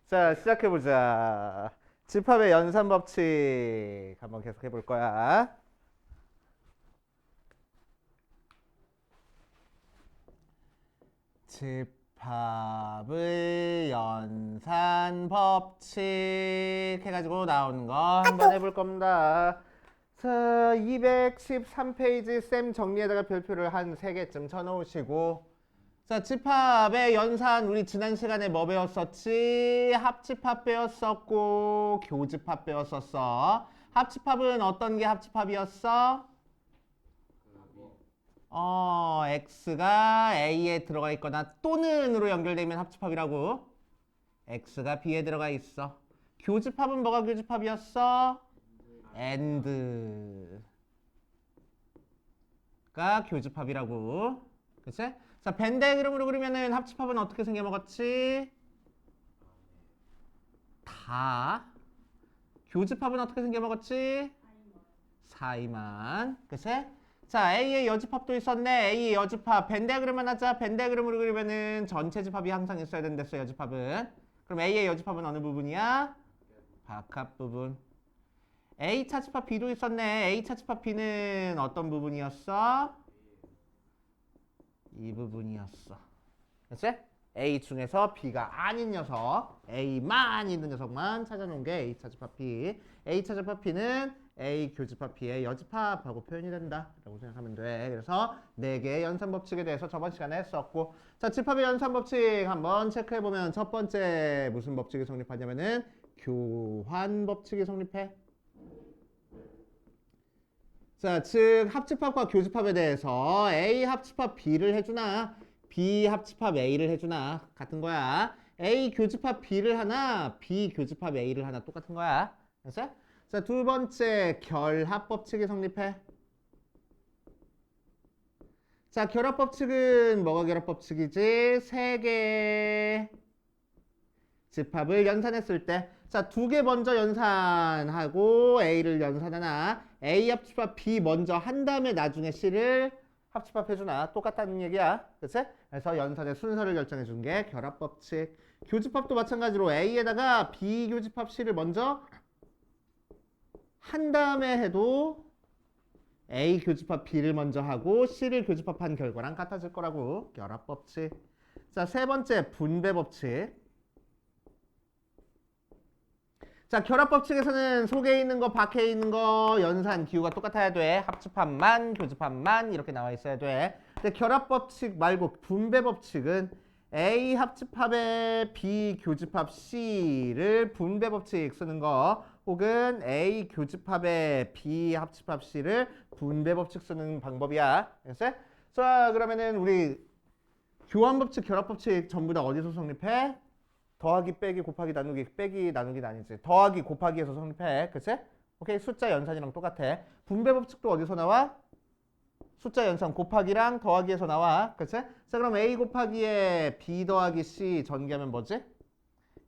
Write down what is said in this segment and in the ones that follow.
자, 시작해보자. 집합의 연산 법칙 한번 계속 해볼 거야. 집합의 연산 법칙 해가지고 나오는 거 한번 해볼 겁니다. 자, 213페이지 쌤 정리에다가 별표를 한 3개쯤 쳐놓으시고, 자, 집합의 연산 우리 지난 시간에 뭐 배웠었지? 합집합 배웠었고 교집합 배웠었어. 합집합은 어떤 게 합집합이었어? x가 a에 들어가 있거나 또는으로 연결되면 합집합이라고. x가 b에 들어가 있어. 교집합은 뭐가 교집합이었어? and가 교집합이라고. 그치? 자, 벤 다이그램으로 그리면은 합집합은 어떻게 생겨먹었지? 다. 교집합은 어떻게 생겨먹었지? 사이만. 그치? 자, A의 여집합도 있었네. A의 여집합. 벤 다이그램만 하자. 벤 다이그램으로 그리면은 전체 집합이 항상 있어야 된댔어, 여집합은. 그럼 A의 여집합은 어느 부분이야? 바깥 부분. A 차집합 B도 있었네. A 차집합 B는 어떤 부분이었어? 이 부분이었어. 그치? A 중에서 B가 아닌 녀석, A만 있는 녀석만 찾아놓은 게 A 차집합 B. A 차집합 B는 A 교집합 B의 여집합하고 표현이 된다 라고 생각하면 돼. 그래서 4개의 연산법칙에 대해서 저번 시간에 했었고, 자, 집합의 연산법칙 한번 체크해보면 첫 번째 무슨 법칙이 성립하냐면은 교환법칙이 성립해. 자, 즉 합집합과 교집합에 대해서 A 합집합 B를 해주나 B 합집합 A를 해주나 같은 거야. A 교집합 B를 하나 B 교집합 A를 하나 똑같은 거야. 알았어? 자, 두 번째 결합법칙이 성립해. 자, 결합법칙은 뭐가 결합법칙이지? 3개 집합을 연산했을 때, 자, 2개 먼저 연산하고 A를 연산하나 A 합집합 B 먼저 한 다음에 나중에 C를 합집합해주나 똑같다는 얘기야. 그치? 그래서 연산의 순서를 결정해준 게 결합법칙. 교집합도 마찬가지로 A에다가 B 교집합 C를 먼저 한 다음에 해도 A 교집합 B를 먼저 하고 C를 교집합한 결과랑 같아질 거라고. 결합법칙. 자, 세 번째 분배법칙. 자, 결합법칙에서는 속에 있는 거, 밖에 있는 거, 연산, 기호가 똑같아야 돼. 합집합만, 교집합만 이렇게 나와 있어야 돼. 근데 결합법칙 말고 분배법칙은 A 합집합에 B 교집합 C를 분배법칙 쓰는 거, 혹은 A 교집합에 B 합집합 C를 분배법칙 쓰는 방법이야. 알겠어? 자, 그러면은 우리 교환법칙, 결합법칙 전부 다 어디서 성립해? 더하기 빼기 곱하기 나누기 빼기 나누기는 아니지. 더하기 곱하기에서 성립해. 그치? 오케이. 숫자 연산이랑 똑같아. 분배 법칙도 어디서 나와? 숫자 연산 곱하기랑 더하기에서 나와. 그치? 자, 그럼 A 곱하기에 B 더하기 C 전개하면 뭐지?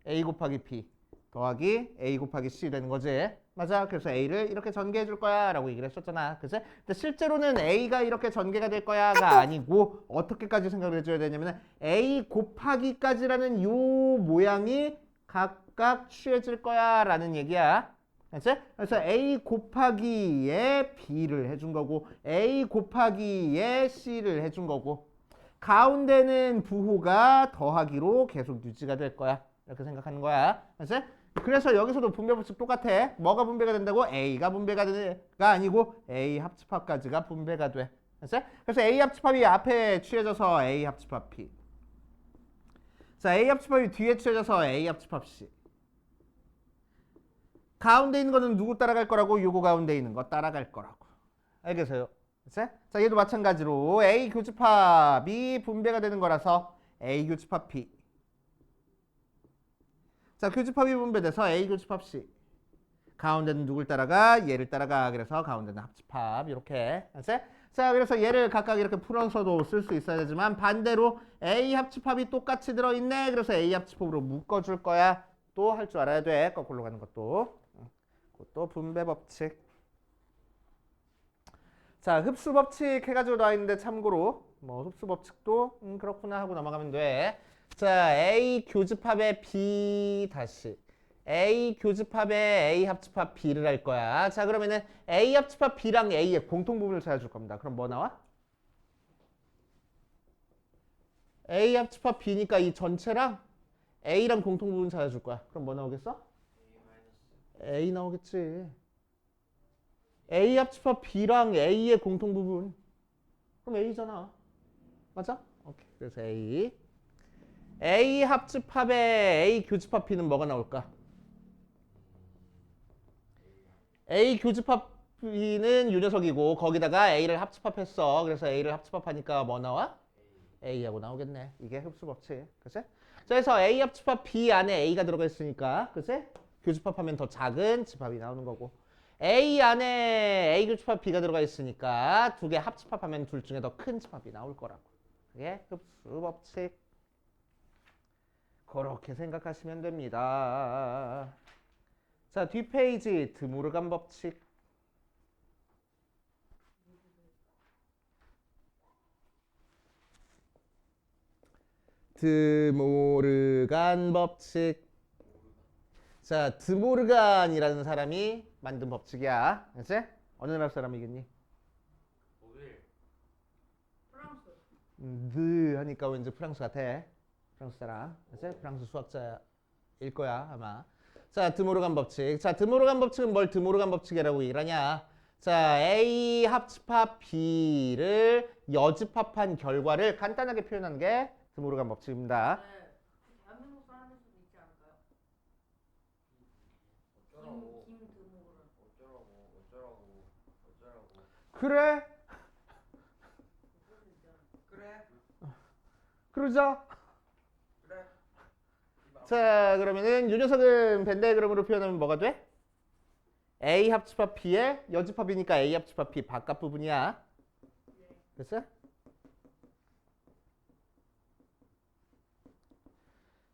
A 곱하기 B 더하기 A 곱하기 C 되는 거지. 맞아. 그래서 A를 이렇게 전개해 줄 거야 라고 얘기를 했었잖아. 그치? 근데 실제로는 A가 이렇게 전개가 될 거야가 아니고 어떻게까지 생각을 해줘야 되냐면 A 곱하기까지라는 요 모양이 각각 취해질 거야 라는 얘기야. 그치? 그래서 A 곱하기에 B를 해준 거고 A 곱하기에 C를 해준 거고 가운데는 부호가 더하기로 계속 유지가 될 거야. 이렇게 생각하는 거야. 그치? 그래서 여기서도 분배 법칙 똑같아. 뭐가 분배가 된다고? A가 분배가 되가 아니고 A 합집합까지가 분배가 돼. 그치? 그래서 A 합집합이 앞에 취해져서 A 합집합 P. 자, A 합집합이 뒤에 취해져서 A 합집합 C. 가운데 있는 거는 누구 따라갈 거라고? 요거 가운데 있는 거 따라갈 거라고. 알겠어요? 그치? 자, 얘도 마찬가지로 A 교집합이 분배가 되는 거라서 A 교집합 P. 자, 교집합이 분배돼서 A 교집합 C. 가운데는 누굴 따라가? 얘를 따라가. 그래서 가운데는 합집합. 이렇게. 알았지? 자, 그래서 얘를 각각 이렇게 풀어서도 쓸 수 있어야 되지만 반대로 A 합집합이 똑같이 들어있네. 그래서 A 합집합으로 묶어줄 거야. 또 할 줄 알아야 돼. 거꾸로 가는 것도. 그것도 분배 법칙. 자, 흡수 법칙 해가지고 나와 있는데 참고로 뭐 흡수 법칙도 그렇구나 하고 넘어가면 돼. 자, A 교집합의 B 다시 A 교집합의 A 합집합 B를 할 거야. 자, 그러면은 A 합집합 B랑 A의 공통부분을 찾아줄 겁니다. 그럼 뭐 나와? A 합집합 B니까 이 전체랑 A랑 공통부분 찾아줄 거야. 그럼 뭐 나오겠어? A 나오겠지. A 합집합 B랑 A의 공통부분. 그럼 A잖아. 맞아? 오케이. 그래서 A 합집합의 A 교집합 B는 뭐가 나올까? A 교집합 B는 요 녀석이고 거기다가 A를 합집합했어. 그래서 A를 합집합하니까 뭐 나와? A하고 나오겠네. 이게 흡수 법칙. 그치? 자, 그래서 A 합집합 B 안에 A가 들어가 있으니까 그치? 교집합하면 더 작은 집합이 나오는 거고 A 안에 A 교집합 B가 들어가 있으니까 두 개 합집합하면 둘 중에 더 큰 집합이 나올 거라고. 그게 흡수 법칙. 그렇게 생각하시면 됩니다. 자, 뒷페이지 드모르간 법칙. 드모르간 법칙. 자, 드모르간이라는 사람이 만든 법칙이야. 그치? 어느 나라 사람이겠니? 독일. 프랑스. 느 하니까 왠지 프랑스 같아. 프랑스 사람. 그치? 프랑스 수학자일 거야, 아마. 자, 드모르간 법칙. 자, 드모르간 법칙은 뭘 드모르간 법칙이라고 얘기를 하냐? 자, A 합집합 B를 여집합한 결과를 간단하게 표현하는 게 드모르간 법칙입니다. 네. 대한민국 사람일 수도 있지 않을까요? 어쩌라고. 김드모를. 어쩌라고. 그래? 그래. 그러자. 그래. 자, 그러면은 요 녀석은 벤다이그램으로 표현하면 뭐가 돼? A 합집합 B의 여집합이니까 A 합집합 B 바깥 부분이야. 됐어?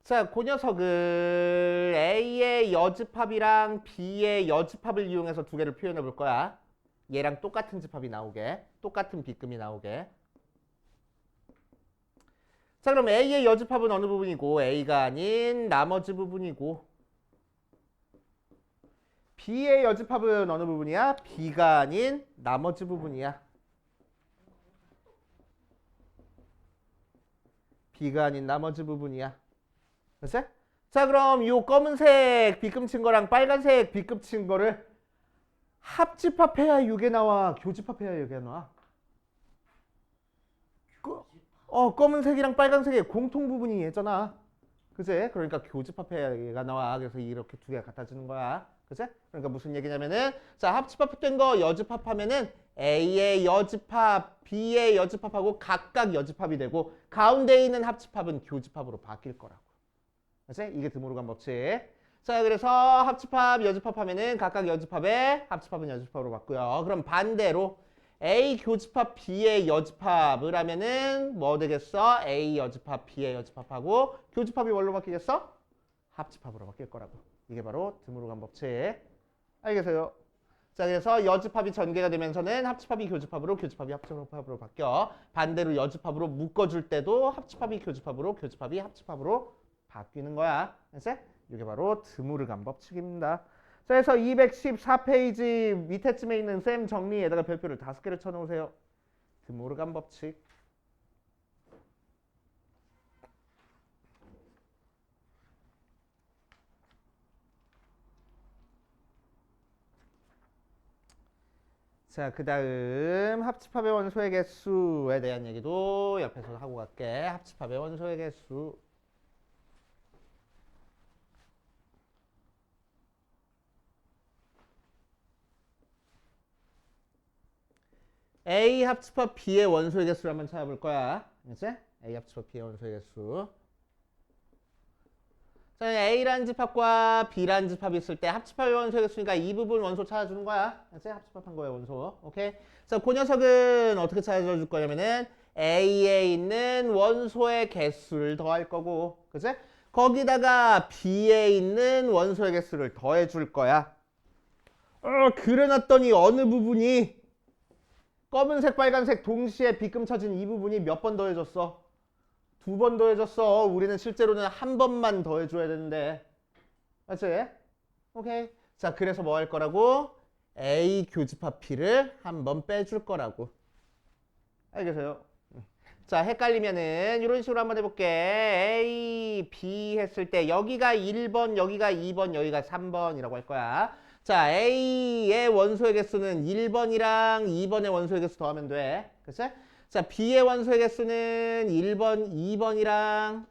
자, 그 녀석을 A의 여집합이랑 B의 여집합을 이용해서 두 개를 표현해 볼 거야. 얘랑 똑같은 집합이 나오게. 똑같은 B급이 나오게. 자, 그럼 A의 여집합은 어느 부분이고 A가 아닌 나머지 부분이고 B의 여집합은 어느 부분이야? B가 아닌 나머지 부분이야. B가 아닌 나머지 부분이야. 그치? 자, 그럼 요 검은색 B급 친 거랑 빨간색 B급 친 거를 합집합해야 이게 나와? 교집합해야 이게 나와? 검은색이랑 빨간색의 공통 부분이 얘잖아. 그치? 그러니까 교집합해야 얘가 나와. 그래서 이렇게 두 개가 같아지는 거야. 그치? 그러니까 무슨 얘기냐면은 자, 합집합된 거 여집합하면은 A의 여집합, B의 여집합하고 각각 여집합이 되고 가운데 있는 합집합은 교집합으로 바뀔 거라고. 그치? 이게 드모르간 법칙. 자, 그래서 합집합, 여집합하면은 각각 여집합에 합집합은 여집합으로 바꾸요. 그럼 반대로 A 교집합 B의 여집합을 하면은 뭐 되겠어? A 여집합 B의 여집합하고 교집합이 뭘로 바뀌겠어? 합집합으로 바뀔 거라고. 이게 바로 드모르간 법칙. 알겠어요? 자, 그래서 여집합이 전개가 되면서는 합집합이 교집합으로, 교집합이 합집합으로 바뀌어. 반대로 여집합으로 묶어줄 때도 합집합이 교집합으로, 교집합이 합집합으로 바뀌는 거야. 알았지? 이게 바로 드모르간 법칙입니다. 자, 그래서 214페이지 밑에쯤에 있는 셈 정리에다가 별표를 5개를 쳐놓으세요. 드모르간 법칙. 자, 그 다음 합집합의 원소의 개수에 대한 얘기도 옆에서 하고 갈게. 합집합의 원소의 개수. A 합집합 B의 원소의 개수를 한번 찾아볼 거야. 그치? A 합집합 B의 원소의 개수. 자, A라는 집합과 B라는 집합이 있을 때 합집합의 원소의 개수니까 이 부분 원소 찾아주는 거야. 그치? 합집합한 거야, 원소. 오케이? 자, 그 녀석은 어떻게 찾아줄 거냐면은 A에 있는 원소의 개수를 더할 거고, 그치? 거기다가 B에 있는 원소의 개수를 더해줄 거야. 그려놨더니 어느 부분이 검은색, 빨간색 동시에 B금 쳐진 이 부분이 몇 번 더해졌어? 두 번 더해줬어. 우리는 실제로는 한 번만 더해줘야 되는데. 맞지? 오케이. 자, 그래서 뭐 할 거라고? A 교집합 B를 한 번 빼줄 거라고. 알겠어요? 자, 헷갈리면은 이런 식으로 한번 해볼게. A, B 했을 때 여기가 1번, 여기가 2번, 여기가 3번이라고 할 거야. 자, A의 원소의 개수는 1번이랑 2번의 원소의 개수 더하면 돼. 그치? 자, B의 원소의 개수는 1번, 2번이랑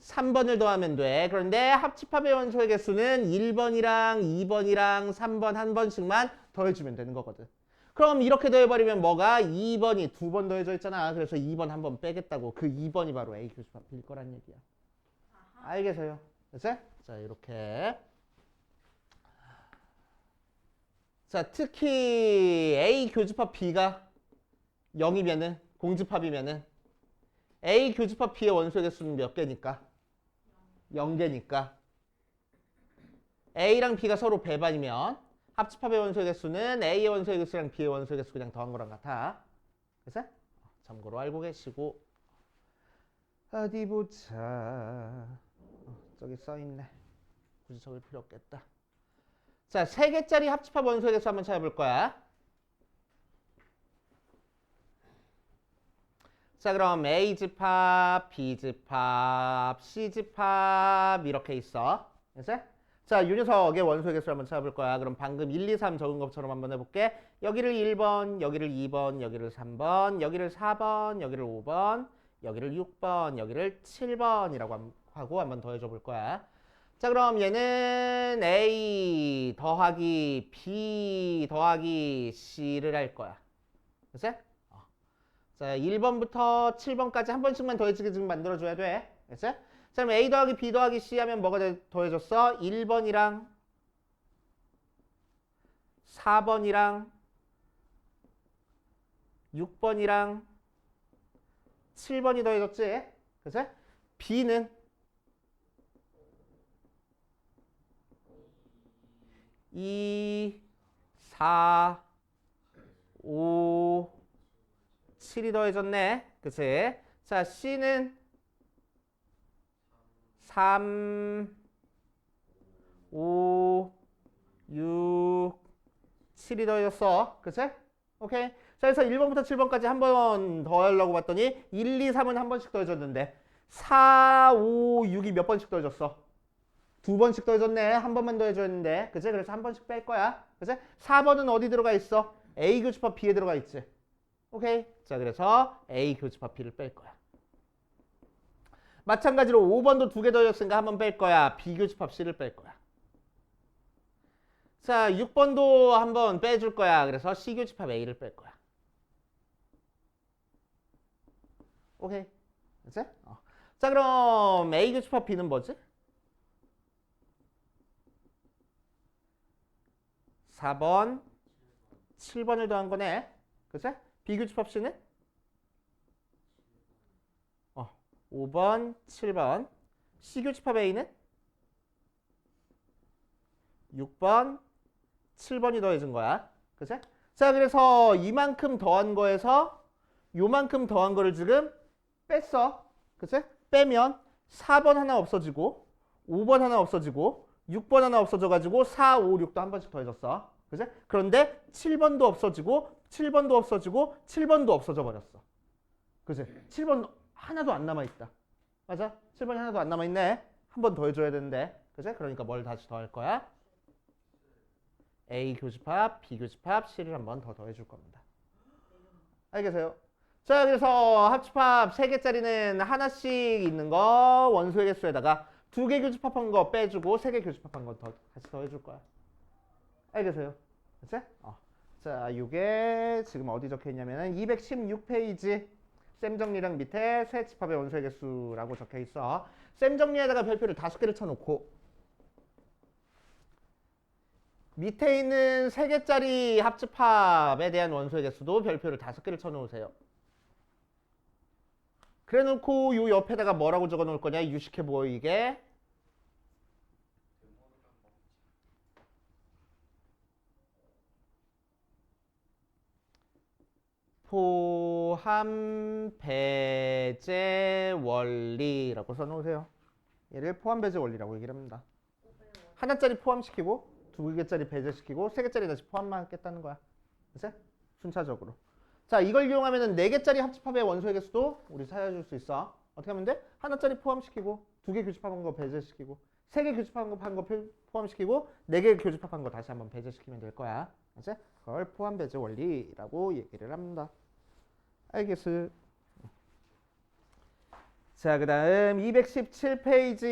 3번을 더하면 돼. 그런데 합집합의 원소의 개수는 1번이랑 2번이랑 3번 한 번씩만 더해주면 되는 거거든. 그럼 이렇게 더해버리면 뭐가? 2번이 두 번 더해져 있잖아. 그래서 2번 한 번 빼겠다고. 그 2번이 바로 A 교집합일 거란 얘기야. 알겠어요? 그치? 자, 이렇게. 자, 특히 A 교집합 B가 0이면은, 공집합이면은 A 교집합 B의 원소의 개수는 몇 개니까? 0개니까 A랑 B가 서로 배반이면 합집합의 원소의 개수는 A의 원소의 개수랑 B의 원소의 개수 그냥 더한 거랑 같아. 그래서 참고로 알고 계시고. 어디 보자. 저기 써있네. 굳이 적을 필요 없겠다. 자, 3개짜리 합집합 원소의 개수 한번 찾아볼 거야. 자, 그럼 A집합, B집합, C집합 이렇게 있어. 그래서 자, 이 녀석의 원소의 개수를 한번 찾아볼 거야. 그럼 방금 1, 2, 3 적은 것처럼 한번 해볼게. 여기를 1번, 여기를 2번, 여기를 3번, 여기를 4번, 여기를 5번, 여기를 6번, 여기를 7번이라고 하고 한번 더해줘 볼 거야. 자, 그럼 얘는 A 더하기 B 더하기 C를 할 거야. 그치? 자, 1번부터 7번까지 한 번씩만 더해지게 지금 만들어줘야 돼. 그치? 자, 그럼 A 더하기 B 더하기 C 하면 뭐가 더해졌어? 1번이랑 4번이랑 6번이랑 7번이 더해졌지? 그치? B는 2, 4, 5, 7이 더해졌네. 그치? 자, C는 3, 5, 6, 7이 더해졌어. 그치? 오케이. 자, 그래서 1번부터 7번까지 한 번 더 하려고 봤더니 1, 2, 3은 한 번씩 더해졌는데 4, 5, 6이 몇 번씩 더해졌어? 두 번씩 더해졌네. 한 번만 더해줬는데. 그치? 그래서 한 번씩 뺄 거야. 그치? 4번은 어디 들어가 있어? A 교집합 B에 들어가 있지. 오케이. 자, 그래서 A 교집합 B를 뺄 거야. 마찬가지로 5번도 두 개 더해졌으니까 한 번 뺄 거야. B 교집합 C를 뺄 거야. 자, 6번도 한 번 빼줄 거야. 그래서 C 교집합 A를 뺄 거야. 오케이. 그치? 자, 그럼 A 교집합 B는 뭐지? 4번, 7번을 더한 거네. 그치? B 교집합 C는? 5번, 7번. C 교집합 A는? 6번, 7번이 더해진 거야. 그치? 자, 그래서 이만큼 더한 거에서 요만큼 더한 거를 지금 뺐어. 그치? 빼면 4번 하나 없어지고 5번 하나 없어지고 6번 하나 없어져가지고 4, 5, 6도 한 번씩 더해졌어. 그치? 그런데 7번도 없어지고 7번도 없어지고 7번도 없어져 버렸어. 그치? 7번 하나도 안 남아있다. 맞아? 7번이 하나도 안 남아있네. 한 번 더해줘야 되는데. 그치? 그러니까 뭘 다시 더할 거야? A 교집합, B 교집합, C를 한 번 더 더해줄 겁니다. 알겠어요? 자, 그래서 합집합 3개짜리는 하나씩 있는 거 원소의 개수에다가 2개 교집합한 거 빼주고 3개 교집합한 거 다시 더해줄 거야. 알겠어요? 그치? 자, 이게 지금 어디 적혀 있냐면은 216페이지 쌤 정리랑 밑에 세 집합의 원소의 개수라고 적혀 있어. 쌤 정리에다가 별표를 5개를 쳐놓고 밑에 있는 3개짜리 합집합에 대한 원소의 개수도 별표를 5개를 쳐놓으세요. 그래 놓고 요 옆에다가 뭐라고 적어 놓을 거냐? 유식해 보이게. 포함 배제 원리라고 써놓으세요. 얘를 포함 배제 원리라고 얘기를 합니다. 하나짜리 포함시키고 두 개짜리 배제시키고 세 개짜리 다시 포함만 하겠다는 거야. 그치? 순차적으로. 자, 이걸 이용하면은 네 개짜리 합집합의 원소의 개수도 우리 찾아줄 수 있어. 어떻게 하면 돼? 하나짜리 포함시키고 두 개 교집합한 거 배제시키고 세 개 교집합한 거 포함시키고 네 개 교집합한 거 다시 한번 배제시키면 될 거야. 그치? 그걸 포함 배제 원리라고 얘기를 합니다. 알겠어? 자, 그 다음 217페이지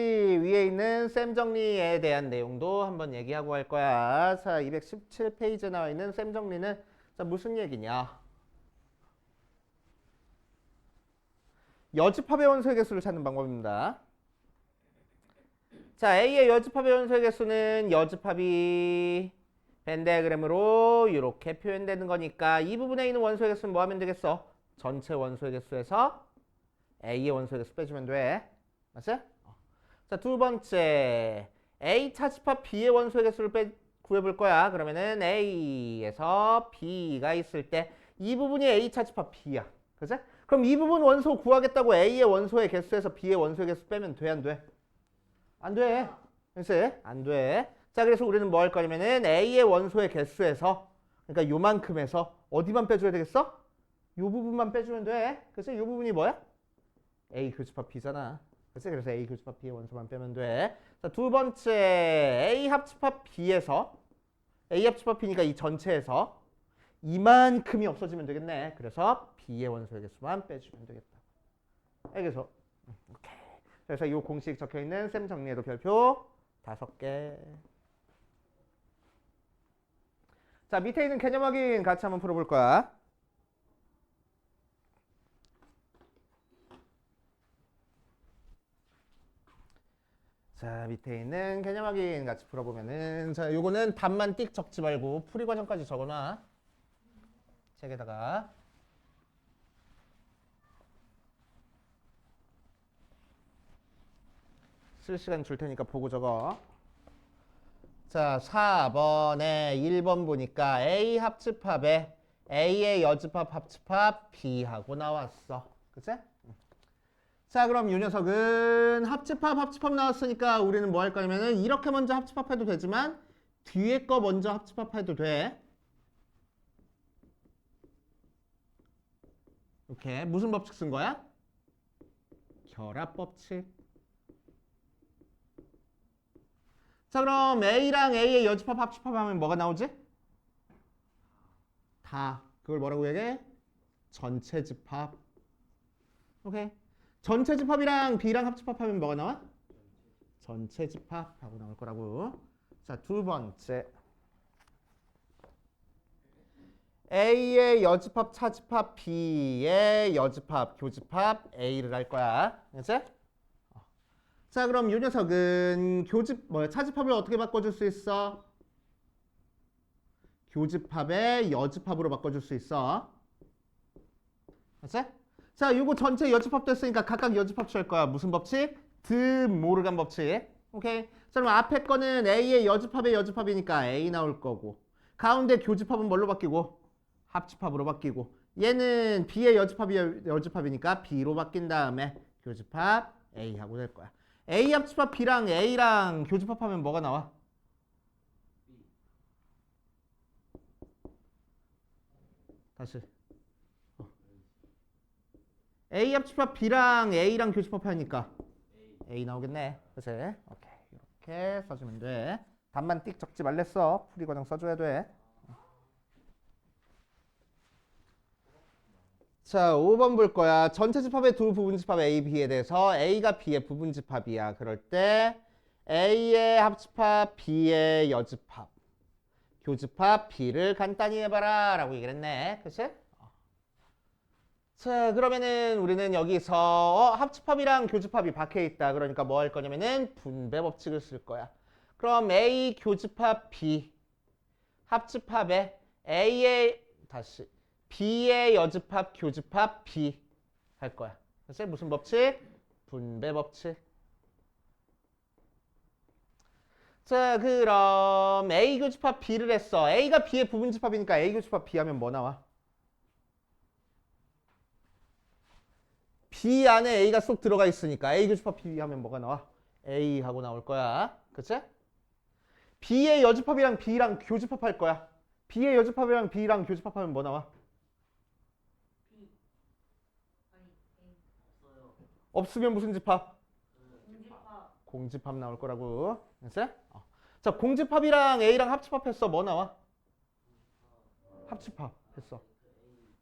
위에 있는 셈 정리에 대한 내용도 한번 얘기하고 할 거야. 자, 217페이지에 나와 있는 셈 정리는 자, 무슨 얘기냐? 여집합의 원소의 개수를 찾는 방법입니다. 자, A의 여집합의 원소의 개수는 여집합이 벤 다이어그램으로 이렇게 표현되는 거니까 이 부분에 있는 원소의 개수는 뭐 하면 되겠어? 전체 원소의 개수에서 A의 원소의 개수 빼주면 돼. 맞지? 자, 두 번째 A 차집합 B의 원소의 개수를 구해볼 거야. 그러면은 A에서 B가 있을 때 이 부분이 A 차집합 B야. 그치? 그럼 이 부분 원소 구하겠다고 A의 원소의 개수에서 B의 원소의 개수 빼면 돼, 안 돼? 안 돼. 글쎄, 안 돼. 자, 그래서 우리는 뭐 할 거냐면은 A의 원소의 개수에서 그러니까 요만큼에서 어디만 빼줘야 되겠어? 요 부분만 빼주면 돼. 그치? 요 부분이 뭐야? A 교집합 B잖아. 그치? 그래서 A 교집합 B의 원소만 빼면 돼. 자, 두 번째 A 합집합 B에서 A 합집합 B니까 이 전체에서 이만큼이 없어지면 되겠네. 그래서 B의 원소의 개수만 빼주면 되겠다. 알겠어? 오케이. 그래서 이 공식 적혀있는 셈 정리에도 별표 5개. 자, 밑에 있는 개념 확인 같이 한번 풀어볼 거야. 자, 밑에 있는 개념 확인 같이 풀어보면은 자, 요거는 답만 띡 적지 말고 풀이 과정까지 적어놔. 책에다가. 쓸 시간 줄 테니까 보고 적어. 자, 4번에 1번 보니까 A 합집합에 A의 여집합 합집합 B하고 나왔어. 그치? 자, 그럼 이 녀석은 합집합 나왔으니까 우리는 뭐 할 거냐면은 이렇게 먼저 합집합해도 되지만 뒤에 거 먼저 합집합해도 돼. 이렇게 무슨 법칙 쓴 거야? 결합 법칙. 자, 그럼 A랑 A의 여집합 합집합하면 뭐가 나오지? 다. 그걸 뭐라고 얘기해? 전체 집합. 오케이. 전체 집합이랑 B랑 합집합하면 뭐가 나와? 전체 집합하고 나올 거라고. 자, 두 번째. A의 여집합, 차집합, B의 여집합, 교집합 A를 할 거야. 그치? 자, 그럼 이 녀석은 차집합을 어떻게 바꿔줄 수 있어? 교집합의 여집합으로 바꿔줄 수 있어. 그치? 자, 요거 전체 여집합 됐으니까 각각 여집합 취할 거야. 무슨 법칙? 드 모르간 법칙. 오케이? 자, 그럼 앞에 거는 A의 여집합의 여집합이니까 A 나올 거고, 가운데 교집합은 뭘로 바뀌고? 합집합으로 바뀌고, 얘는 B의 여집합이니까 B로 바뀐 다음에 교집합 A 하고 될 거야. A 합집합 B랑 A랑 교집합하면 뭐가 나와? 다시. A 합집합 B랑 A랑 교집합하니까 A 나오겠네. 그치? 오케이. 이렇게 써주면 돼. 답만 띡 적지 말랬어. 풀이 과정 써줘야 돼. 자, 5번 볼 거야. 전체 집합의 두 부분 집합 A, B에 대해서 A가 B의 부분 집합이야. 그럴 때 A의 합집합, B의 여집합, 교집합 B를 간단히 해봐라 라고 얘기를 했네. 그치? 자, 그러면은 우리는 여기서 합집합이랑 교집합이 박혀 있다. 그러니까 뭐 할 거냐면은 분배 법칙을 쓸 거야. 그럼 A 교집합 B 합집합에 A의 B의 여집합 교집합 B 할 거야. 그치? 무슨 법칙? 분배 법칙. 자, 그럼 A 교집합 B를 했어. A가 B의 부분 집합이니까 A 교집합 B 하면 뭐 나와? B 안에 A가 쏙 들어가 있으니까 A 교집합 B 하면 뭐가 나와? A 하고 나올 거야. 그치? B의 여집합이랑 B랑 교집합할 거야. B의 여집합이랑 B랑 교집합하면 뭐 나와? B. 아니 A. 없어요. 없으면 무슨 집합? 공집합. 공집합 나올 거라고. 됐어? 자, 공집합이랑 A랑 합집합했어. 뭐 나와? 합집합 했어.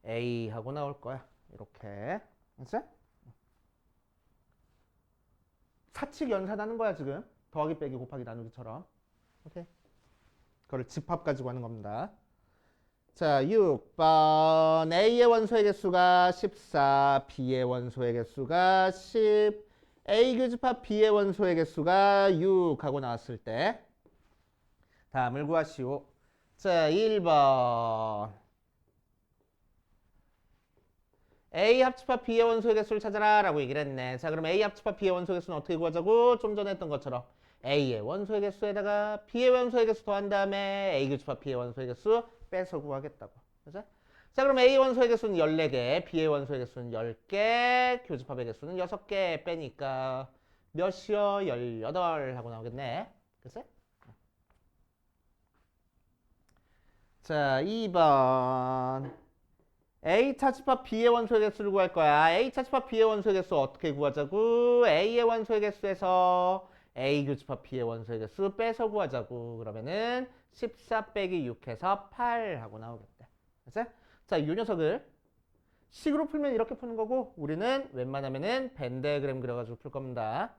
A 하고 나올 거야. 이렇게. 됐어? 사칙 연산하는 거야, 지금. 더하기 빼기 곱하기 나누기처럼. 오케이. 그걸 집합 가지고 하는 겁니다. 자, 6번. A의 원소의 개수가 14, B의 원소의 개수가 10, A 교집합 B의 원소의 개수가 6 하고 나왔을 때 다음을 구하시오. 자, 1번. A 합집합 B의 원소의 개수를 찾아라 라고 얘기를 했네. 자, 그럼 A 합집합 B의 원소의 개수는 어떻게 구하자고? 좀 전에 했던 것처럼 A의 원소의 개수에다가 B의 원소의 개수 더한 다음에 A 교집합 B의 원소의 개수 빼서 구하겠다고. 그죠? 자, 그럼 A 원소의 개수는 14개, B의 원소의 개수는 10개, 교집합의 개수는 6개 빼니까 몇이요? 18 하고 나오겠네. 그치? 자, 2번. A 차집합 B의 원소의 개수를 구할 거야. A 차집합 B의 원소의 개수 어떻게 구하자고? A의 원소의 개수에서 A 교집합 B의 원소의 개수 빼서 구하자고. 그러면은 14 빼기 6 해서 8 하고 나오겠다. 그치? 자, 이 녀석을 식으로 풀면 이렇게 푸는 거고 우리는 웬만하면은 벤 다이어그램 그려가지고 풀 겁니다.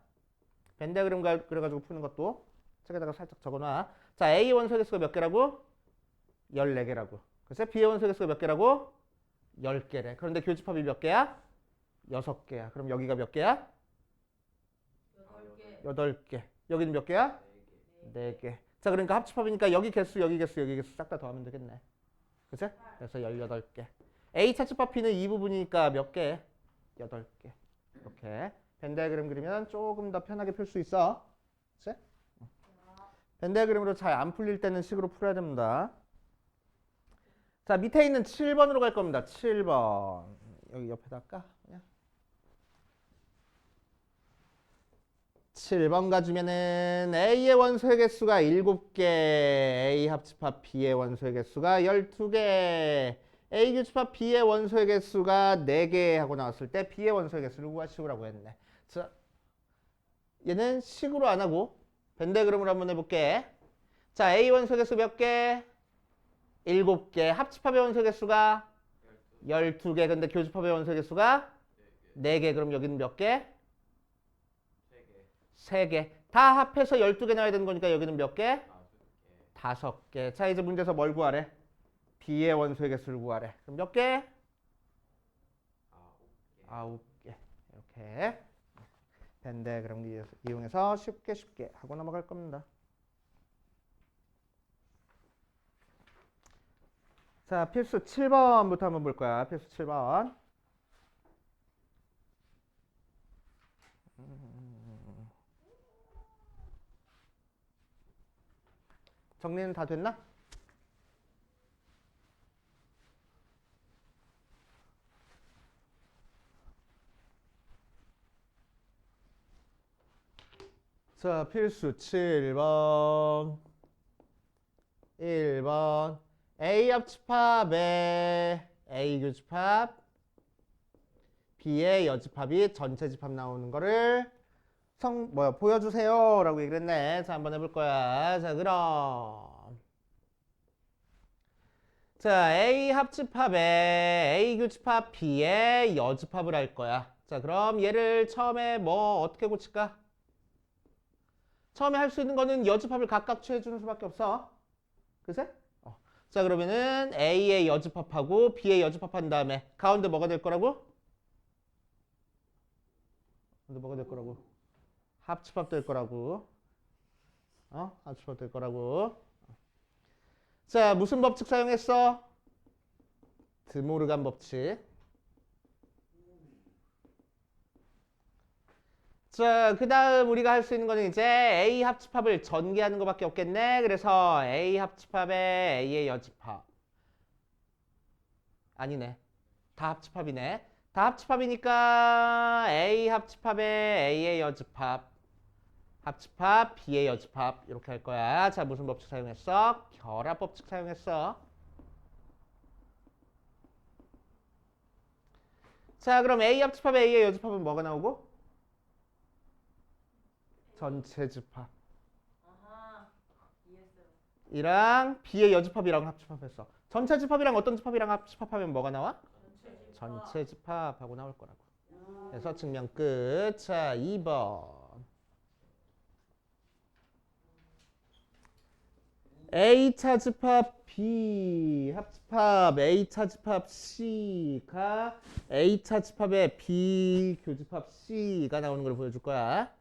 벤 다이어그램 그려가지고 푸는 것도 책에다가 살짝 적어놔. 자, A 원소의 개수가 몇 개라고? 14개라고. 그치? B의 원소의 개수가 몇 개라고? 10개래. 그런데 교집합이 몇 개야? 6개야. 그럼 여기가 몇 개야? 8개. 8개. 여기는 몇 개야? 4개. 자, 그러니까 합집합이니까 여기 개수, 여기 개수, 여기 개수 싹 다 더하면 되겠네. 그치? 그래서 18개. A 차집합 B는 이 부분이니까 몇 개? 8개. 이렇게. 벤 다이어그램 그리면 조금 더 편하게 풀 수 있어. 그치? 벤 다이어그램으로 잘 안 풀릴 때는 식으로 풀어야 됩니다. 자, 밑에 있는 7번으로 갈 겁니다. 7번. 여기 옆에다 할까? 그냥. 7번 가주면은 A의 원소의 개수가 7개, A 합집합 B의 원소의 개수가 12개, A 교집합 B의 원소의 개수가 4개 하고 나왔을 때 B의 원소의 개수를 구하시오라고 했네. 자, 얘는 식으로 안 하고 벤 다이어그램으로 한번 해볼게. 자, A 원소의 개수 몇 개? 7개. 합집합의 원소의 개수가 12개. 근데 교집합의 원소의 개수가 4개. 그럼 여기는 몇 개? 3개. 다 합해서 12개 나와야 되는 거니까 여기는 몇 개? 5개. 자, 이제 문제에서 뭘 구하래? B의 원소의 개수를 구하래. 그럼 몇 개? 9개. 이렇게 벤 다이어그램 이용해서 쉽게 하고 넘어갈 겁니다. 자, 필수 7번부터 한번 볼 거야. 필수 7번. 정리는 다 됐나? 자, 필수 7번. 1번. A 합집합에 A 교집합, B의 여집합이 전체 집합 나오는 거를 보여주세요 라고 얘기를 했네. 자, 한번 해볼 거야. 자, 그럼 자, A 합집합에 A 교집합 B의 여집합을 할 거야. 자, 그럼 얘를 처음에 뭐 어떻게 고칠까? 처음에 할 수 있는 거는 여집합을 각각 취해주는 수밖에 없어. 그치? 자, 그러면은 A의 여집합하고 B의 여집합한 다음에 가운데 뭐가 될 거라고? 가운데 뭐가 될 거라고? 합집합 될 거라고. 합집합 될 거라고. 자, 무슨 법칙 사용했어? 드모르간 법칙. 자, 그 다음 우리가 할 수 있는 거는 이제 A 합집합을 전개하는 것밖에 없겠네. 그래서 A 합집합에 A의 여집합. 아니네. 다 합집합이네. 다 합집합이니까 A 합집합에 A의 여집합, 합집합 B의 여집합 이렇게 할 거야. 자, 무슨 법칙 사용했어? 결합 법칙 사용했어. 자, 그럼 A 합집합에 A의 여집합은 뭐가 나오고? 전체 집합. 아하. 이해했어요. 이랑 B의 여집합이랑 합집합했어. 전체 집합이랑 어떤 집합이랑 합집합하면 뭐가 나와? 전체 집합하고 나올 거라고. 그래서 증명 끝. 자, 2번. A차 집합 B 합집합 A차 집합 C가 A차 집합의 B 교집합 C가 나오는 걸 보여줄 거야.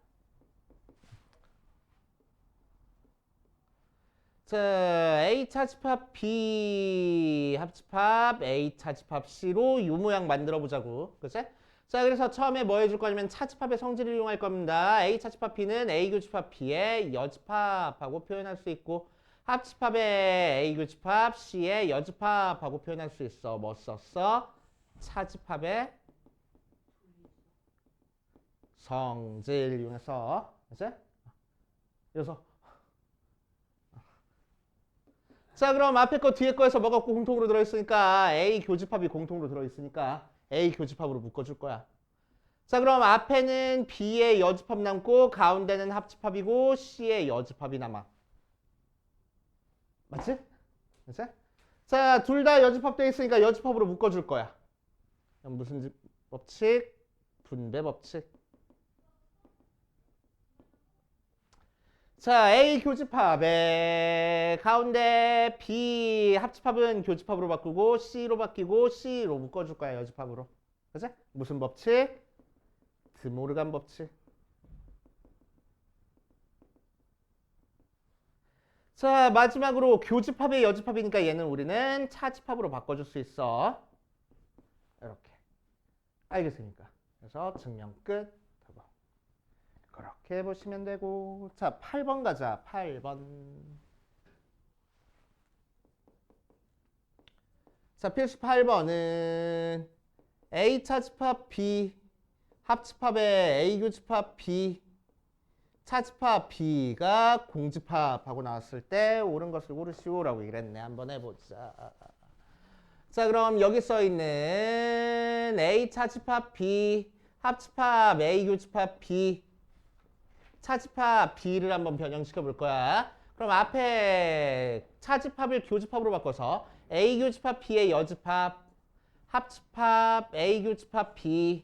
자, A차 집합 B 합집합 A차 집합 C로 이 모양 만들어 보자고. 그치? 자, 그래서 처음에 뭐 해줄 거냐면 차집합의 성질을 이용할 겁니다. A차 집합 B는 A 교집합 B의 여집합하고 표현할 수 있고 합집합의 A 교집합 C의 여집합하고 표현할 수 있어. 뭐 썼어? 차집합의 성질 이용해서. 그치? 그래서 자, 그럼 앞에 거 뒤에 거에서 뭐가 공통으로 들어있으니까 A 교집합이 공통으로 들어있으니까 A 교집합으로 묶어줄 거야. 자, 그럼 앞에는 B의 여집합 남고 가운데는 합집합이고 C의 여집합이 남아. 맞지? 맞지? 자, 둘 다 여집합되어 있으니까 여집합으로 묶어줄 거야. 그럼 무슨 법칙? 분배 법칙. 자, A 교집합에 가운데 B 합집합은 교집합으로 바꾸고 C로 바뀌고 C로 묶어줄 거야, 여집합으로. 그치? 무슨 법칙? 드모르간 법칙. 자, 마지막으로 교집합의 여집합이니까 얘는 우리는 차집합으로 바꿔줄 수 있어. 이렇게. 알겠습니까? 그래서 증명 끝. 그렇게 보시면 되고. 자, 8번 가자. 8번. 자, 필수 8번은 A 차집합 B 합집합의 A 교집합 B 차집합 B가 공집합하고 나왔을 때 옳은 것을 고르시오라고 이랬네. 한번 해보자. 자, 그럼 여기 써 있는 A 차집합 B 합집합 A 교집합 B 차집합 B를 한번 변형시켜 볼 거야. 그럼 앞에 차집합을 교집합으로 바꿔서 A 교집합 B의 여집합 합집합 A 교집합 B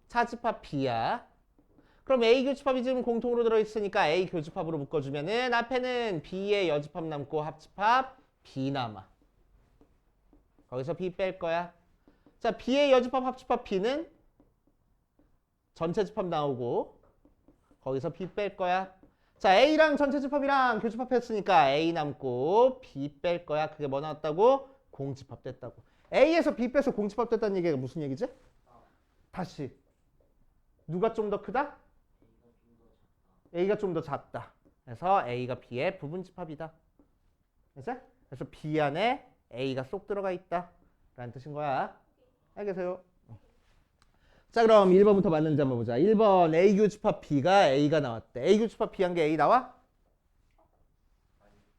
차집합 B야. 그럼 A 교집합이 지금 공통으로 들어있으니까 A 교집합으로 묶어주면은 앞에는 B의 여집합 남고 합집합 B 남아. 거기서 B 뺄 거야. 자, B의 여집합 합집합 B는 전체 집합 나오고 거기서 B 뺄 거야. 자, A랑 전체 집합이랑 교집합 했으니까 A 남고 B 뺄 거야. 그게 뭐 나왔다고? 공집합 됐다고. A에서 B 빼서 공집합 됐다는 얘기가 무슨 얘기지? 다시. 누가 좀 더 크다? A가 좀 더 작다. 그래서 A가 B의 부분집합이다. 그래서 B 안에 A가 쏙 들어가 있다. 라는 뜻인 거야. 알겠어요? 자, 그럼 1번부터 맞는지 한번 보자. 1번 A 교집합 B가 A가 나왔대. A 교집합 B 한 게 A 나와?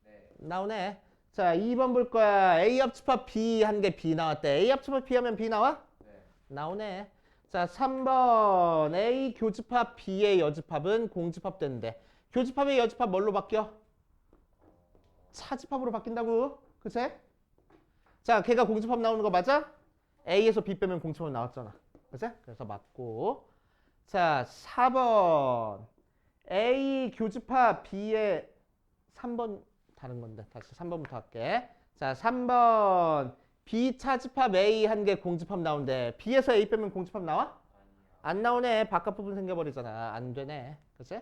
네. 나오네. 자, 2번 볼 거야. A 합집합 B 한 게 B 나왔대. A 합집합 B 하면 B 나와? 네. 나오네. 자, 3번 A 교집합 B의 여집합은 공집합 되는데 교집합의 여집합 뭘로 바뀌어? 차집합으로 바뀐다고. 그치? 자, 걔가 공집합 나오는 거 맞아? A에서 B 빼면 공집합 나왔잖아. 그치? 그래서 맞고. 자, 4번 A 교집합 B의 3번 다른 건데 다시 3번부터 할게. 자, 3번 B 차집합 A 한 개 공집합 나오는데 B에서 A 빼면 공집합 나와? 안 나오네. 바깥 부분 생겨버리잖아. 안 되네. 그치?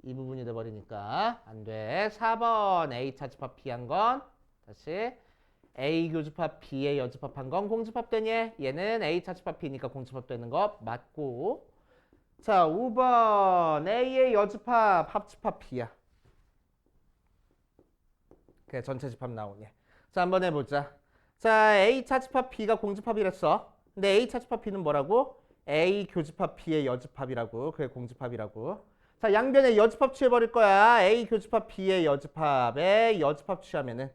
이 부분이 돼버리니까 안 돼. 4번 A 차집합 B 한 건 다시 A 교집합 B의 여집합 한 건 공집합 되니? 얘는 A 차집합 B니까 공집합 되는 거 맞고. 자, 5번 A의 여집합 합집합 B야. 그래, 전체 집합 나오니. 자, 한번 해보자. 자, A 차집합 B가 공집합이랬어. 근데 A 차집합 B는 뭐라고? A 교집합 B의 여집합이라고. 그게 공집합이라고. 자, 양변에 여집합 취해버릴 거야. A 교집합 B의 여집합에 여집합 취하면은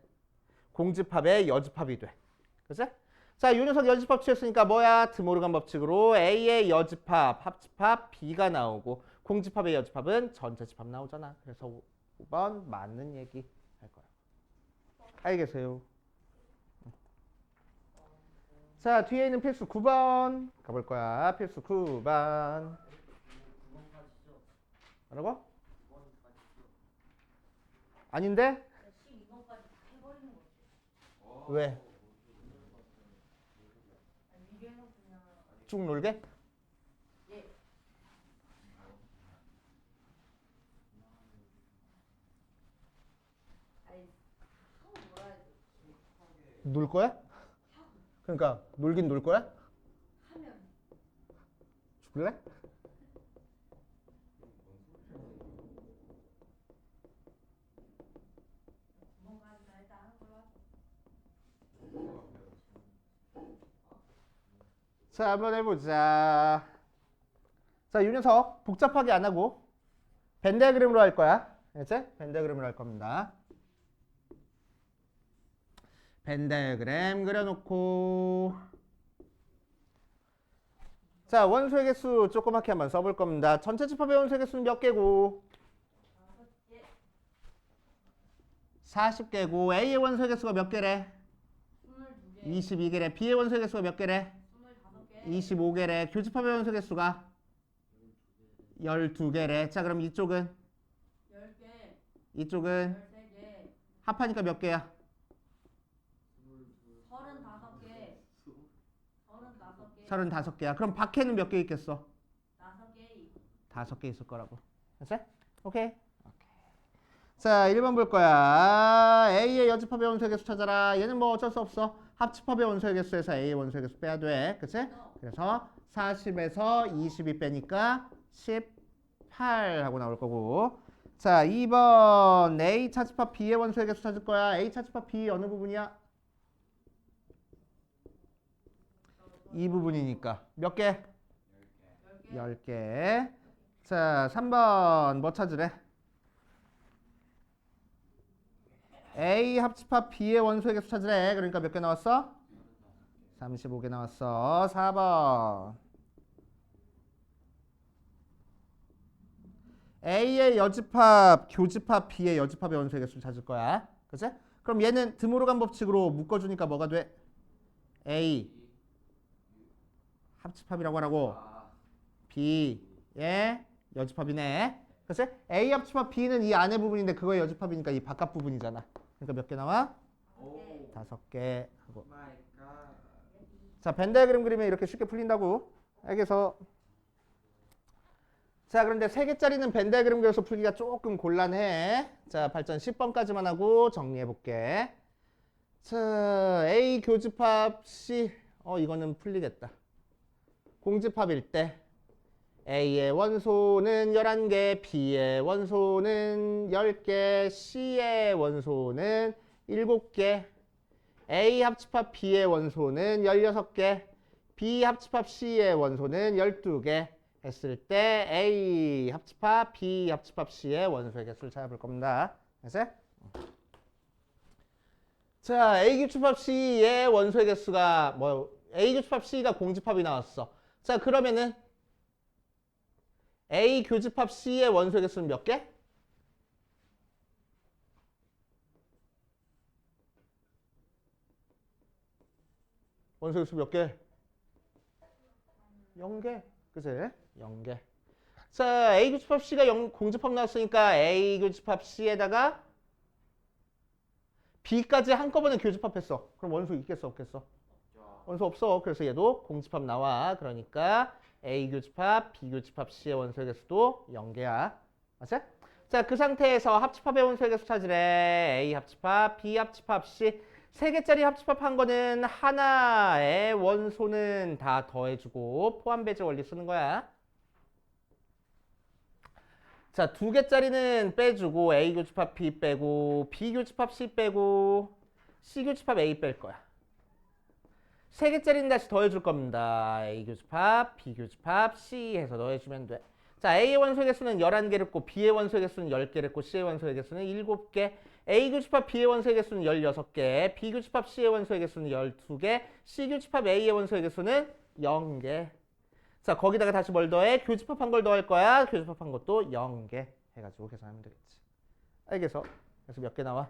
공집합의 여집합이 돼. 그치? 자, 요 녀석 여집합 취했으니까 뭐야? 드모르간 법칙으로 A의 여집합, 합집합 B가 나오고 공집합의 여집합은 전체 집합 나오잖아. 그래서 5번 맞는 얘기 할 거야. 알겠어요? 자, 뒤에 있는 필수 9번 가볼 거야. 필수 9번. 뭐라고? 아닌데? 12번까지 다 해버리는 거지. 왜? 미래는 그냥 쭉 놀게? 예. 아니 하고 놀아야지. 놀 거야? 그러니까 놀긴 놀 거야? 하면 죽을래? 두 번까지 다 일단 하는 걸로 하자. 자, 한번 해보자. 자, 이 녀석 복잡하게 안 하고 벤다그램으로 할 거야. 알겠지? 벤다그램으로 할 겁니다. 벤다그램 그려놓고 자, 원소의 개수 조그맣게 한번 써볼 겁니다. 전체 집합의 원소의 개수는 몇 개고? 40개고 A의 원소의 개수가 몇 개래? 22개. 22개래. B의 원소의 개수가 몇 개래? 25개. 25개래. 교집합의 원소 개수가 12개래. 자, 그럼 이쪽은? 10개. 이쪽은? 13개. 합하니까 몇 개야? 35개. 35개. 35개야. 그럼 밖에는 몇 개 있겠어? 5개. 5개 있을 거라고. 됐어? 오케이. 자, 1번 볼 거야. A의 여집합의 원소의 개수 찾아라. 얘는 뭐 어쩔 수 없어. 합집합의 원소의 개수에서 A의 원소의 개수 빼야 돼. 그치? 그래서 40에서 22 빼니까 18 하고 나올 거고. 자, 2번 A 차집합 B의 원소의 개수 찾을 거야. A 차집합 B 어느 부분이야? 이 부분이니까. 몇 개? 10개. 자, 3번 뭐 찾으래? A 합집합 B의 원소의 개수 찾으래. 그러니까 몇 개 나왔어? 35개 나왔어. 4번. A의 여집합, 교집합 B의 여집합의 원소의 개수를 찾을 거야. 그치? 그럼 얘는 드모르간 법칙으로 묶어주니까 뭐가 돼? A 합집합이라고 하라고. B의 여집합이네. 그치? A 합집합 B는 이 안에 부분인데 그거의 여집합이니까 이 바깥 부분이잖아. 그러니까 몇 개 나와? 5개 하고. 마이 갓. 자, 벤 다이어그램 그리면 이렇게 쉽게 풀린다고. 알겠어. 자, 그런데 3개짜리는 벤 다이어그램 그려서 풀기가 조금 곤란해. 자, 발전 10번까지만 하고 정리해 볼게. 자, A 교집합 C. 이거는 풀리겠다. 공집합일 때 A의 원소는 11개, B의 원소는 10개, C의 원소는 7개, A 합집합 B의 원소는 16개, B 합집합 C의 원소는 12개 했을 때 A 합집합 B 합집합 C의 원소의 개수를 찾아볼 겁니다. 알았어요? 자, A 교집합 C의 원소의 개수가 A 교집합 C가 공집합이 나왔어. 자, 그러면은 A 교집합 C의 원소의 개수는 몇 개? 원소의 개수 몇 개? 0개. 그치? 0개. 자, A 교집합 C가 공집합 나왔으니까 A 교집합 C에다가 B까지 한꺼번에 교집합했어. 그럼 원소 있겠어? 없겠어? 원소 없어. 그래서 얘도 공집합 나와. 그러니까 A 교집합, B 교집합 C의 원소의 개수도 0개야. 맞지? 자, 그 상태에서 합집합의 원소의 개수 찾으래. A 합집합, B 합집합, C. 3개짜리 합집합한 거는 하나의 원소는 다 더해주고 포함 배제 원리 쓰는 거야. 자, 2개짜리는 빼주고 A 교집합 B 빼고 B 교집합 C 빼고 C 교집합 A 뺄 거야. 3개짜리는 다시 더해줄 겁니다. A 교집합, B 교집합, C 해서 더해주면 돼. 자, A의 원소의 개수는 11개를 했고 B의 원소의 개수는 10개를 했고 C의 원소의 개수는 7개. A 교집합 B의 원소의 개수는 16개. B 교집합 C의 원소의 개수는 12개. C 교집합 A의 원소의 개수는 0개. 자, 거기다가 다시 뭘 더해? 교집합한 걸 더할 거야. 교집합한 것도 0개 해가지고 계산하면 되겠지. 알겠어? 그래서 몇 개 나와?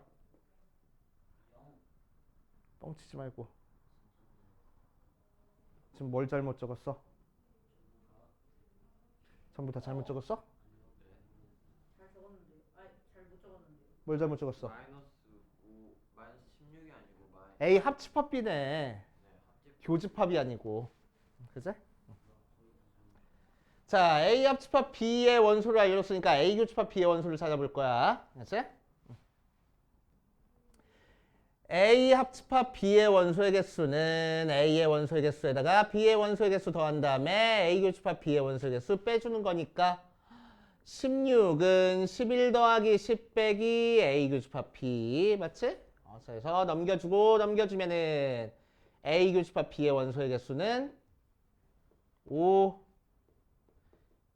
뻥치지 말고. 지금 뭘 잘못 적었어? 전부 다 잘못 적었어? 잘 적었는데. 아니, 잘 못 적었는데. 뭘 잘못 적었어? 마이너스 5 마이너스 16이 아니고 마이너스 A 합집합 B네. 네, 합집 교집합이 아니고. 그치? 자, A 합집합 B의 원소를 알려줬으니까 A 교집합 B의 원소를 찾아볼 거야. 그치? A 합집합 B의 원소의 개수는 A의 원소의 개수에다가 B의 원소의 개수 더한 다음에 A 교집합 B의 원소의 개수 빼주는 거니까 16은 11 더하기 10 빼기 A 교집합 B 맞지? 그래서 넘겨주고 넘겨주면은 A 교집합 B의 원소의 개수는 5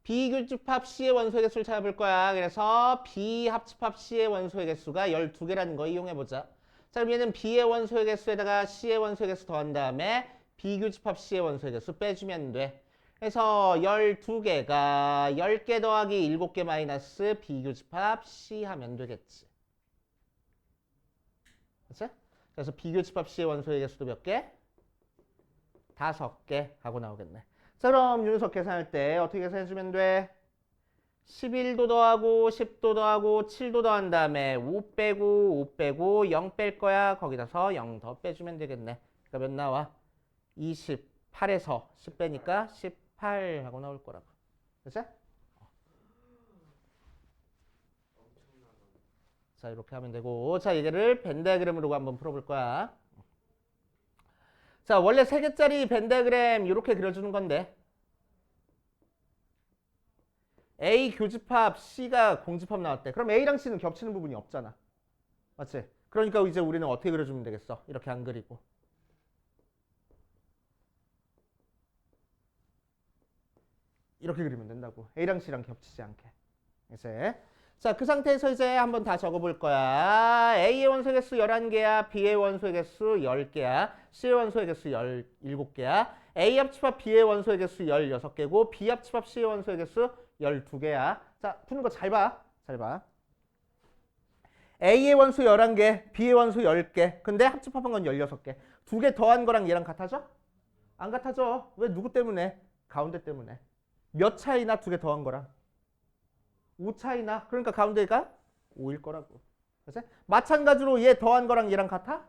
B 교집합 C의 원소의 개수를 찾아볼 거야. 그래서 B 합집합 C의 원소의 개수가 12개라는 거 이용해보자. 자, 그럼 얘는 B의 원소의 개수에다가 C의 원소의 개수 더한 다음에 B 교집합 C의 원소의 개수 빼주면 돼. 그래서 12개가 10개 더하기 7개 마이너스 B 교집합 C 하면 되겠지. 그치? 그래서 B 교집합 C의 원소의 개수도 몇 개? 5개 하고 나오겠네. 자, 그럼 윤석 계산할 때 어떻게 계산해주면 돼? 11도 더하고 10도 더하고 7도 더한 다음에 5 빼고 0 뺄 거야. 거기다서 0 더 빼주면 되겠네. 그러니까 몇 나와? 28에서 10 빼니까 18 하고 나올 거라고. 그치? 자, 이렇게 하면 되고. 자, 얘를 벤 다이그램으로 한번 풀어볼 거야. 자, 원래 3개짜리 벤 다이그램 이렇게 그려주는 건데 A 교집합 C가 공집합 나왔대. 그럼 A랑 C는 겹치는 부분이 없잖아. 맞지? 그러니까 이제 우리는 어떻게 그려주면 되겠어? 이렇게 안 그리고. 이렇게 그리면 된다고. A랑 C랑 겹치지 않게. 이제 자, 그 상태에서 이제 한번 다 적어볼 거야. A의 원소의 개수 11개야. B의 원소의 개수 10개야. C의 원소의 개수 17개야. A 합집합 B의 원소의 개수 16개고 B 합집합 C의 원소의 개수 12개야. 자, 푸는 거 잘 봐. 잘 봐. A의 원수 11개, B의 원수 10개. 근데 합집합한 건 16개. 2개 더한 거랑 얘랑 같아져? 안 같아져. 왜? 누구 때문에? 가운데 때문에. 몇 차이나 2개 더한 거랑? 5 차이나. 그러니까 가운데가 5일 거라고. 그치? 마찬가지로 얘 더한 거랑 얘랑 같아?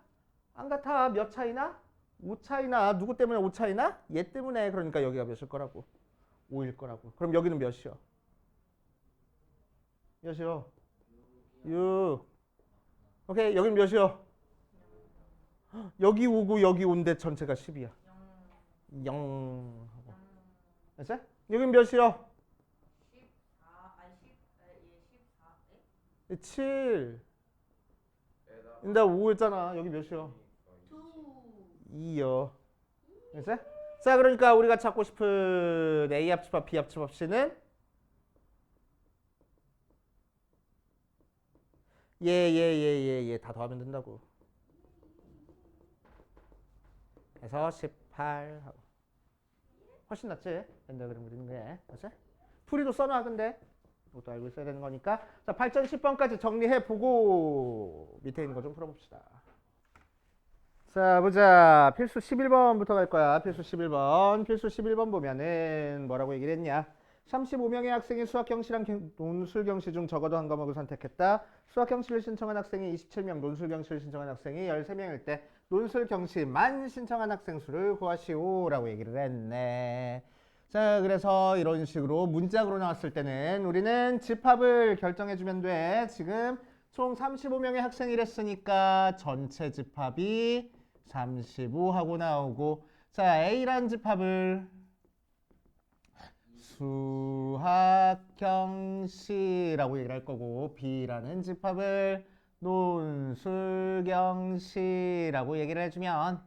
안 같아. 몇 차이나? 5 차이나. 누구 때문에 5 차이나? 얘 때문에. 그러니까 여기가 몇일 거라고? 5일 거라고. 그럼 여기는 몇이요? 몇이요? 6. 오케이. 여기는 몇이요? 여기 5고 여기 5인데 전체가 10이야. 0 하고. 됐어? 여긴 몇이요? 14. 아니 10. 얘 14. 7. 근데 5였잖아. 여기 몇이요? 2. 2요. 됐어? 자, 그러니까 우리가 찾고 싶은 A 합집합 B 합집합 C는 예 다 더하면 된다고. 그래서 18 하고. 훨씬 낫지? 벤다그램 그리는 게. 그렇지? 풀이도 써놔. 근데 이것도 알고 있어야 되는 거니까. 자, 8전 10번까지 정리해 보고 밑에 있는 거 좀 풀어봅시다. 자, 보자. 필수 11번부터 갈 거야. 필수 11번. 필수 11번 보면은 뭐라고 얘기를 했냐? 35명의 학생이 수학 경시랑 논술 경시 중 적어도 한 과목을 선택했다. 수학 경시를 신청한 학생이 27명, 논술 경시를 신청한 학생이 13명일 때 논술 경시만 신청한 학생 수를 구하시오라고 얘기를 했네. 자, 그래서 이런 식으로 문장으로 나왔을 때는 우리는 집합을 결정해 주면 돼. 지금 총 35명의 학생이랬으니까 전체 집합이 35하고 나오고, 자, A라는 집합을 수학경시라고 얘기를 할 거고, B라는 집합을 논술경시라고 얘기를 해주면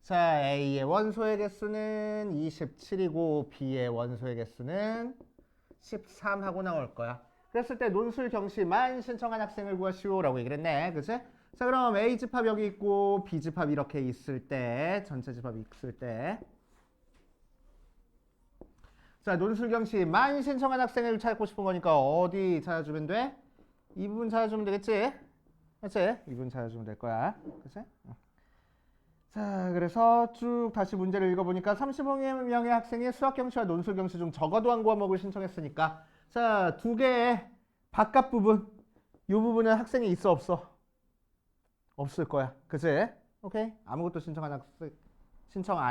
자, A의 원소의 개수는 27이고 B의 원소의 개수는 13 하고 나올 거야. 그랬을 때 논술경시만 신청한 학생을 구하시오라고 얘기를 했네. 그치? 자, 그럼 A 집합 여기 있고 B 집합 이렇게 있을 때, 전체 집합이 있을 때, 자, 논술경시만 신청한 학생을 찾고 싶은 거니까 어디 찾아주면 돼? 이 부분 찾아주면 되겠지? 그치? 이 부분 찾아주면 될 거야. 그치? 자, 그래서 쭉 다시 문제를 읽어보니까 35명의 학생이 수학경시와 논술경시 중 적어도 한 과목을 신청했으니까 자, 두 개의 바깥 부분, 이 부분은 학생이 있어 없어? 없을 거야. 그치? 오케이? 아무것도 신청 안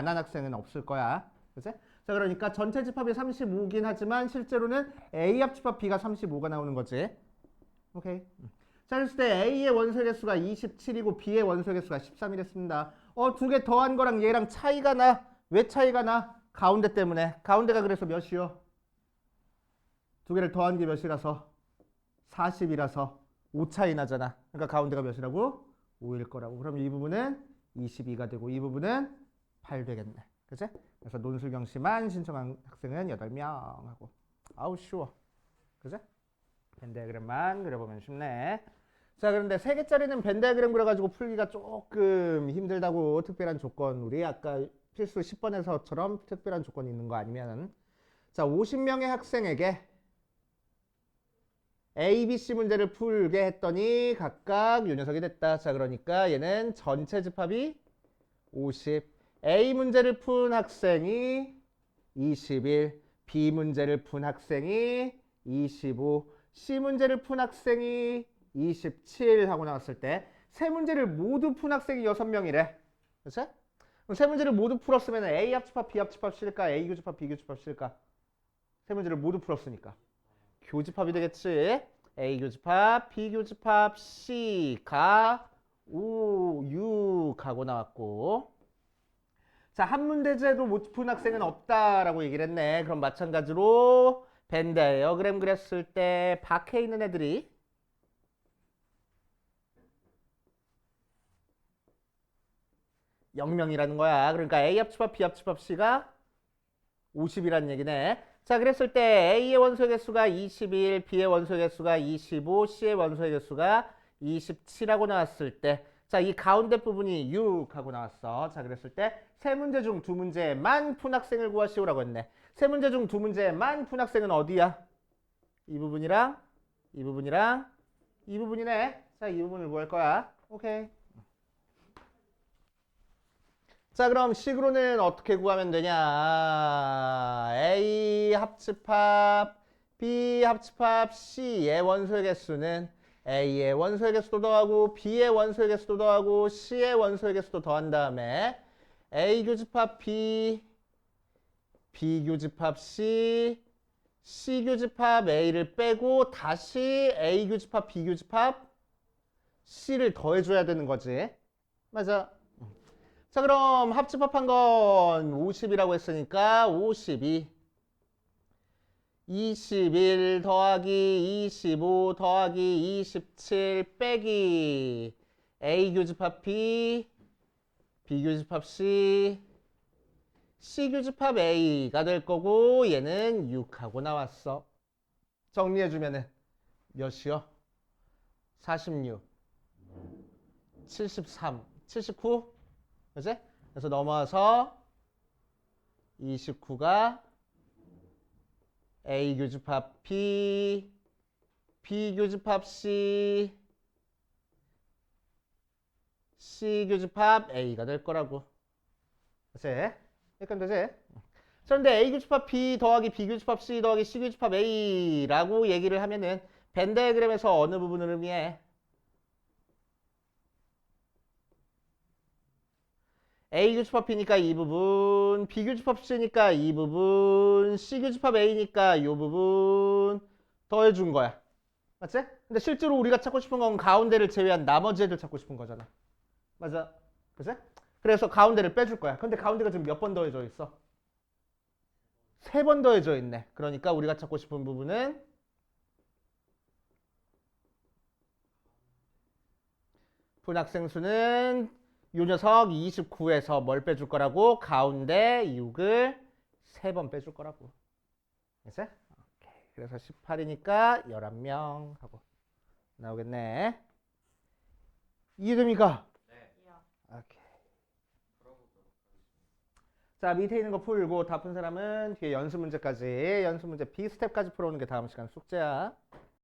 한 학생은 없을 거야. 그치? 자, 그러니까 전체 집합이 35긴 하지만 실제로는 A 합집합 B가 35가 나오는 거지. 오케이? 자, 그랬을 때 A의 원소의 개수가 27이고 B의 원소의 개수가 13이랬습니다. 두 개 더한 거랑 얘랑 차이가 나. 왜 차이가 나? 가운데 때문에. 가운데가 그래서 몇이요? 두 개를 더한 게 몇이라서? 40이라서 5 차이 나잖아. 그러니까 가운데가 몇이라고? 5일 거라고. 그럼 이 부분은 22가 되고 이 부분은 8 되겠네. 그치? 그래서 논술경시만 신청한 학생은 8명 하고. 아우 쉬워. 그치? 벤 다이어그램만 그려보면 쉽네. 자, 그런데 3개짜리는 벤 다이어그램 그려가지고 풀기가 조금 힘들다고 특별한 조건, 우리 아까 필수 10번에서처럼 특별한 조건이 있는 거 아니면 자, 50명의 학생에게 A, B, C 문제를 풀게 했더니 각각 요 녀석이 됐다. 자, 그러니까 얘는 전체 집합이 50. A 문제를 푼 학생이 21, B 문제를 푼 학생이 25, C 문제를 푼 학생이 27 하고 나왔을 때 세 문제를 모두 푼 학생이 6명이래. 그치? 그럼 세 문제를 모두 풀었으면 A 합집합, B 합집합 실까? A 교집합, B 교집합 실까? 세 문제를 모두 풀었으니까 교집합이 되겠지. A 교집합, B 교집합, C가 5, 6 하고 나왔고 자, 한 문제제도 못 푼 학생은 없다라고 얘기를 했네. 그럼 마찬가지로 벤 다이어그램 그렸을 때 밖에 있는 애들이 0명이라는 거야. 그러니까 A 합집합, B 합집합 C가 50이라는 얘기네. 자, 그랬을 때 A의 원소의 개수가 21, B의 원소의 개수가 25, C의 원소의 개수가 27하고 나왔을 때 자, 이 가운데 부분이 6 하고 나왔어. 자, 그랬을 때 세 문제 중 두 문제만 푼 학생을 구하시오라고 했네. 세 문제 중 두 문제만 푼 학생은 어디야? 이 부분이랑 이 부분이랑 이 부분이네. 자, 이 부분을 구할 거야. 오케이. 자, 그럼 식으로는 어떻게 구하면 되냐? A 합집합, B 합집합, C의 원소의 개수는 A의 원소의 개수도 더하고 B의 원소의 개수도 더하고 C의 원소의 개수도 더한 다음에 A 교집합 B, B 교집합 C, C 교집합 A를 빼고 다시 A 교집합 B 교집합 C를 더해줘야 되는 거지. 맞아. 자, 그럼 합집합한 건 50이라고 했으니까 52 21 더하기 25 더하기 27 빼기 A 교집합 B, B 교집합 C, C 교집합 A가 될 거고 얘는 6하고 나왔어. 정리해주면은 몇이요? 46, 73, 79 그치? 그래서 넘어와서 29가 A 교집합 B, B 교집합 C, C 교집합 A가 될 거라고. 그치? 이렇게 되지? 그런데 A 교집합 B 더하기 B 교집합 C 더하기 C 교집합 A라고 얘기를 하면은 벤 다이어그램에서 어느 부분을 의미해? A 교집합 B니까 이 부분, B 교집합 C니까 이 부분, C 교집합 A니까 이 부분 더해준 거야. 맞지? 근데 실제로 우리가 찾고 싶은 건 가운데를 제외한 나머지 애들 찾고 싶은 거잖아. 맞아. 그치? 그래서 가운데를 빼줄 거야. 근데 가운데가 지금 몇 번 더해져 있어? 3번 더해져 있네. 그러니까 우리가 찾고 싶은 부분은 군 학생 수는 요 녀석 29에서 뭘 빼줄 거라고? 가운데 6을 3번 빼줄 거라고. 됐어? 오케이. 그래서 18이니까 11명 하고 나오겠네. 이해됩니까? 이요. 오케이. 자, 밑에 있는 거 풀고 다 푼 사람은 뒤에 연수 문제까지, 연수 문제 B스텝까지 풀어오는 게 다음 시간 숙제야.